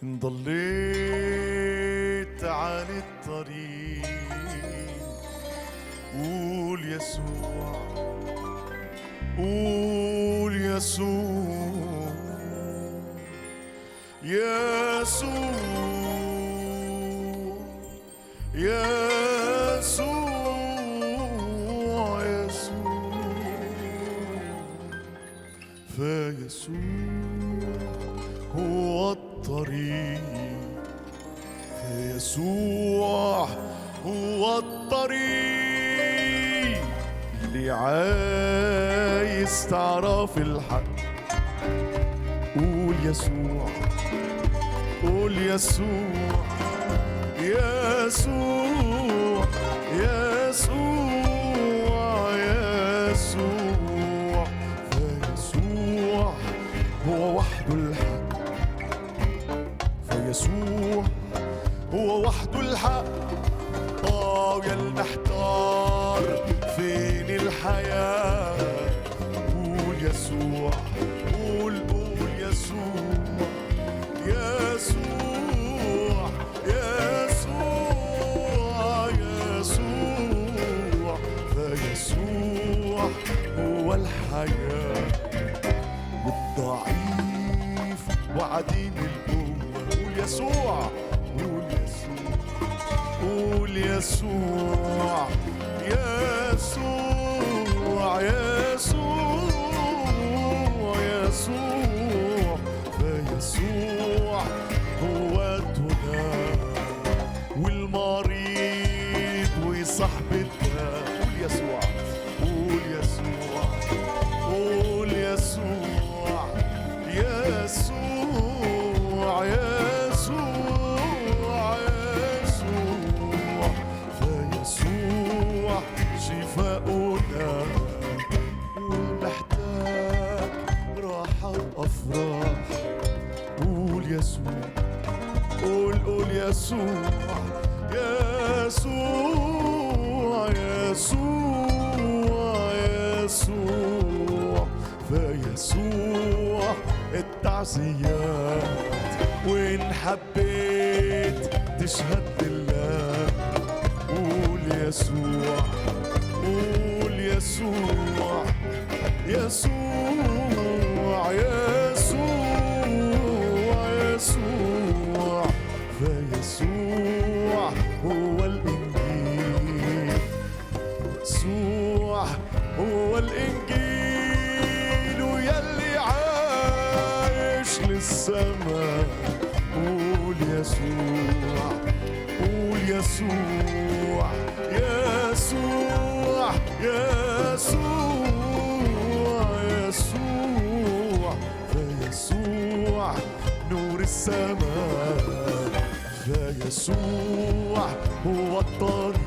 إن ضليت عن الطريق قول يسوع، قول يسوع، يسوع، يسوع، يسوع. فيسوع هو الطريق، فيسوع هو الطريق اللي عايز تعرف الحق. قول يسوع، قول يسوع، يسوع، يسوع، يسوع. فيسوع هو وحده الحق، فيسوع هو وحده الحق. يا المحتار فين الحياة، قول يسوع، قول يسوع، يسوع، يسوع، يسوع. فيسوع هو الحياة والضعيف وعديم القوة. قول يسوع، قول يسوع، قول يسوع، يسوع، يسوع، يسوع. فيسوع هو الدنيا والمريض وصاحب الداء. قول يسوع، قول يسوع، قول يسوع، يسوع، يسوع، يسوع. فيسوع شفاؤنا ونحتاج راحة وأفراح. قول يسوع، قول يسوع، يسوع، يسوع، يسوع. فيسوع التعزيات وإن حبيت تشهد لله. قول يسوع، قول يسوع، يسوع، يسوع، يسوع. فيسوع هو الإنجيل، يسوع هو الإنجيل ويلي عايش للسماء. قول يسوع، قول يسوع، يسوع، يسوع، يسوع. فيسوع نور السماء، فيسوع هو الطريق